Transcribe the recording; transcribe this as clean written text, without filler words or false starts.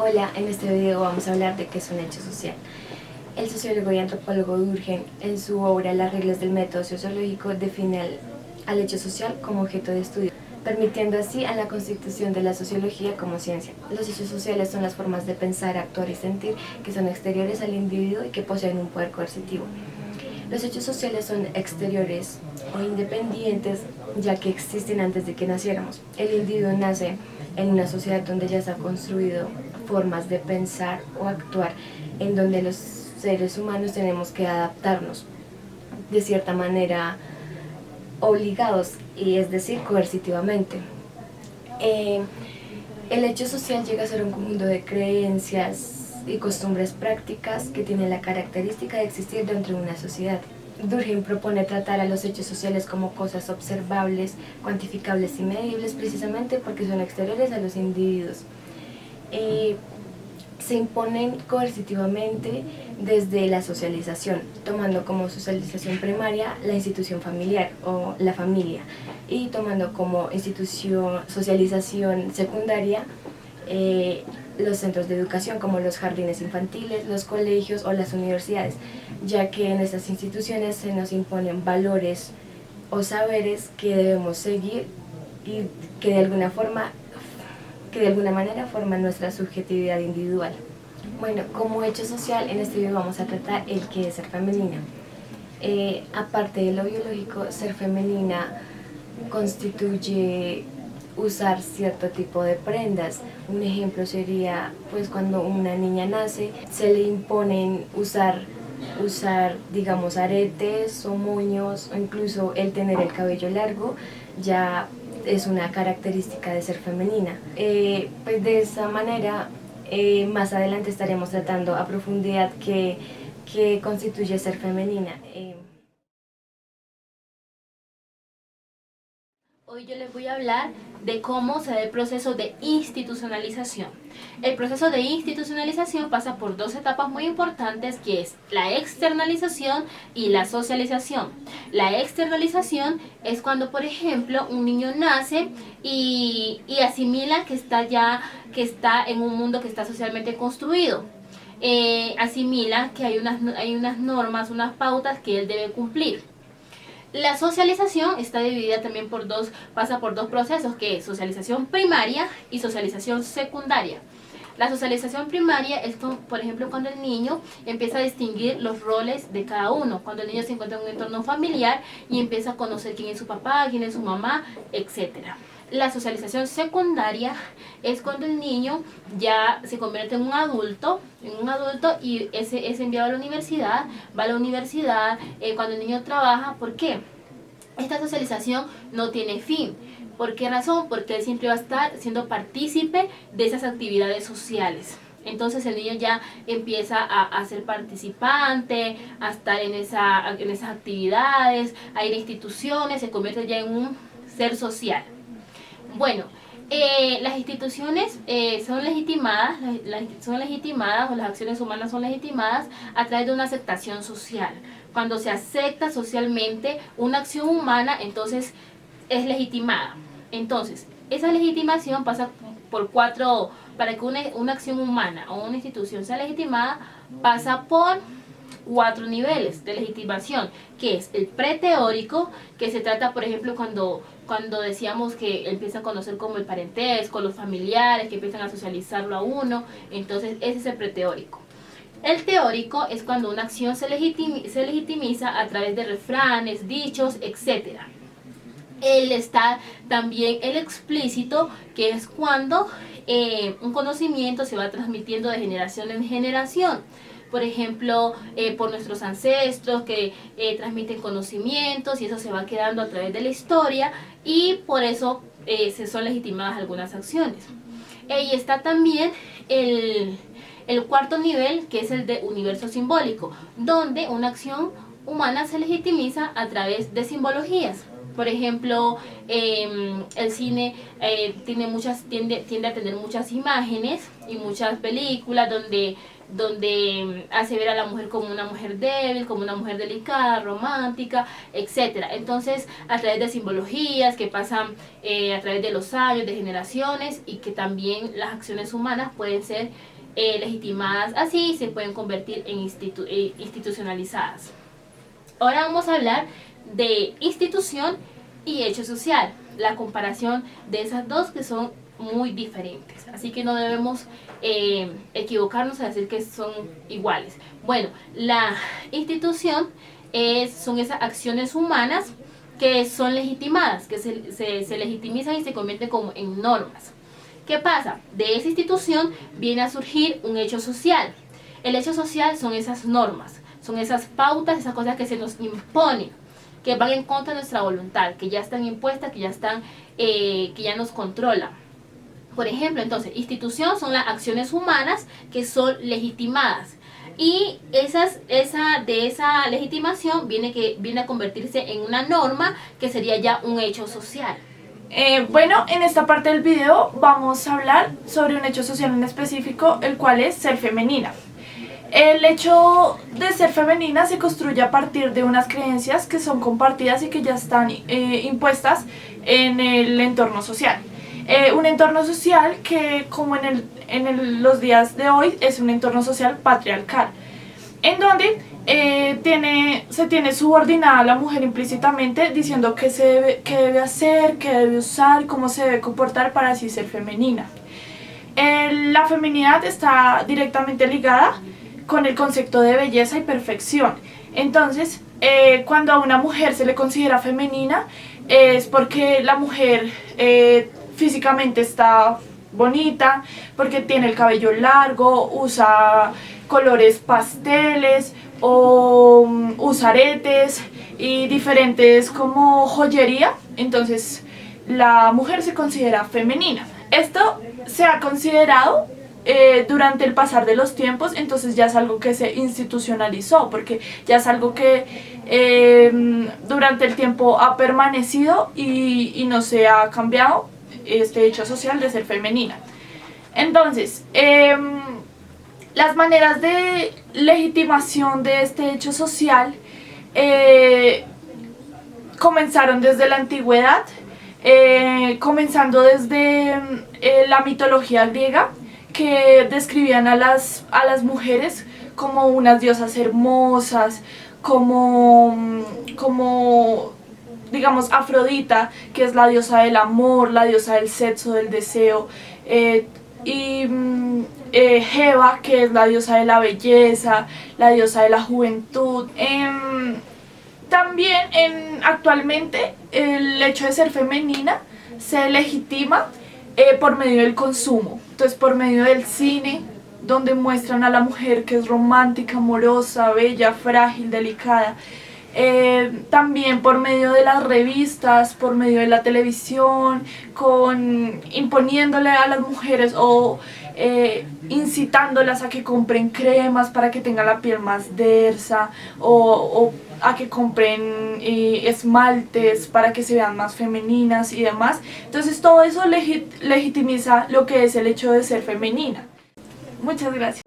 Hola, en este video vamos a hablar de qué es un hecho social. El sociólogo y antropólogo Durkheim, en su obra Las reglas del método sociológico, define al hecho social como objeto de estudio, permitiendo así a la constitución de la sociología como ciencia. Los hechos sociales son las formas de pensar, actuar y sentir que son exteriores al individuo y que poseen un poder coercitivo. Los hechos sociales son exteriores o independientes, ya que existen antes de que naciéramos. El individuo nace en una sociedad donde ya se han construido formas de pensar o actuar, en donde los seres humanos tenemos que adaptarnos de cierta manera obligados, y es decir, coercitivamente. Eh, el hecho social llega a ser un conjunto de creencias y costumbres prácticas que tienen la característica de existir dentro de una sociedad. Durkheim propone tratar a los hechos sociales como cosas observables, cuantificables y medibles, precisamente porque son exteriores a los individuos. Se imponen coercitivamente desde la socialización, tomando como socialización primaria la institución familiar o la familia, y tomando como institución socialización secundaria los centros de educación como los jardines infantiles, los colegios o las universidades, ya que en estas instituciones se nos imponen valores o saberes que debemos seguir y que de alguna manera forman nuestra subjetividad individual. Bueno, como hecho social, en este video vamos a tratar el que es ser femenina. Aparte de lo biológico, ser femenina constituye usar cierto tipo de prendas. Un ejemplo sería, pues, cuando una niña nace, se le imponen usar digamos, aretes o moños, o incluso el tener el cabello largo, ya es una característica de ser femenina. Pues de esa manera, más adelante estaremos tratando a profundidad qué constituye ser femenina. Hoy yo les voy a hablar de cómo se da el proceso de institucionalización. El proceso de institucionalización pasa por dos etapas muy importantes, que es la externalización y la socialización. La externalización es cuando, por ejemplo, un niño nace y asimila que está en un mundo que está socialmente construido. Asimila que hay unas normas, unas pautas que él debe cumplir. La socialización está dividida también pasa por dos procesos, que es socialización primaria y socialización secundaria. La socialización primaria es, por ejemplo, cuando el niño empieza a distinguir los roles de cada uno, cuando el niño se encuentra en un entorno familiar y empieza a conocer quién es su papá, quién es su mamá, etc. La socialización secundaria es cuando el niño ya se convierte en un adulto y es enviado a la universidad, va a la universidad, cuando el niño trabaja. ¿Por qué? Esta socialización no tiene fin. ¿Por qué razón? Porque él siempre va a estar siendo partícipe de esas actividades sociales. Entonces el niño ya empieza a ser participante, a estar en esas actividades, a ir a instituciones, se convierte ya en un ser social. Bueno, las instituciones son legitimadas, o las acciones humanas son legitimadas a través de una aceptación social. Cuando se acepta socialmente una acción humana, entonces es legitimada. Entonces, esa legitimación pasa por para que una acción humana o una institución sea legitimada, pasa por 4 niveles de legitimación, que es el preteórico, que se trata, por ejemplo, cuando decíamos que empieza a conocer como el parentesco, los familiares, que empiezan a socializarlo a uno. Entonces ese es el preteórico. El teórico es cuando una acción se legitimiza a través de refranes, dichos, etc. Está también el explícito, que es cuando un conocimiento se va transmitiendo de generación en generación. Por ejemplo, por nuestros ancestros que transmiten conocimientos, y eso se va quedando a través de la historia, y por eso se son legitimadas algunas acciones. Y está también el cuarto nivel, que es el de universo simbólico, donde una acción humana se legitimiza a través de simbologías. Por ejemplo, el cine tiende a tener muchas imágenes y muchas películas donde donde hace ver a la mujer como una mujer débil, como una mujer delicada, romántica, etcétera. Entonces, a través de simbologías que pasan a través de los años, de generaciones, y que también las acciones humanas pueden ser legitimadas así y se pueden convertir en institucionalizadas. Ahora vamos a hablar de institución y hecho social, la comparación de esas dos que son muy diferentes, así que no debemos equivocarnos a decir que son iguales. Bueno, la institución son esas acciones humanas que son legitimadas, que se legitimizan y se convierten como en normas. ¿Qué pasa? De esa institución viene a surgir un hecho social. El hecho social son esas normas, son esas pautas, esas cosas que se nos imponen, que van en contra de nuestra voluntad, que ya están impuestas, que ya nos controlan. Por ejemplo, entonces, institución son las acciones humanas que son legitimadas. Y de esa legitimación viene a convertirse en una norma que sería ya un hecho social. Bueno, en esta parte del video vamos a hablar sobre un hecho social en específico, el cual es ser femenina. El hecho de ser femenina se construye a partir de unas creencias que son compartidas y que ya están impuestas en el entorno social. Un entorno social que, como los días de hoy, es un entorno social patriarcal, en donde se tiene subordinada a la mujer implícitamente, diciendo qué debe hacer, qué debe usar, cómo se debe comportar para así ser femenina. La feminidad está directamente ligada con el concepto de belleza y perfección. Entonces, cuando a una mujer se le considera femenina, es porque la mujer físicamente está bonita, porque tiene el cabello largo, usa colores pasteles o usa aretes y diferentes como joyería. Entonces la mujer se considera femenina. Esto se ha considerado durante el pasar de los tiempos, entonces ya es algo que se institucionalizó, porque ya es algo que durante el tiempo ha permanecido y no se ha cambiado este hecho social de ser femenina. Entonces, las maneras de legitimación de este hecho social comenzaron desde la antigüedad, comenzando desde la mitología griega, que describían a las mujeres como unas diosas hermosas, como digamos Afrodita, que es la diosa del amor, la diosa del sexo, del deseo, y Heba, que es la diosa de la belleza, la diosa de la juventud. También actualmente el hecho de ser femenina se legitima por medio del consumo, entonces por medio del cine, donde muestran a la mujer que es romántica, amorosa, bella, frágil, delicada. También por medio de las revistas, por medio de la televisión, imponiéndole a las mujeres o incitándolas a que compren cremas para que tengan la piel más tersa, o a que compren esmaltes para que se vean más femeninas y demás. Entonces todo eso legitimiza lo que es el hecho de ser femenina. Muchas gracias.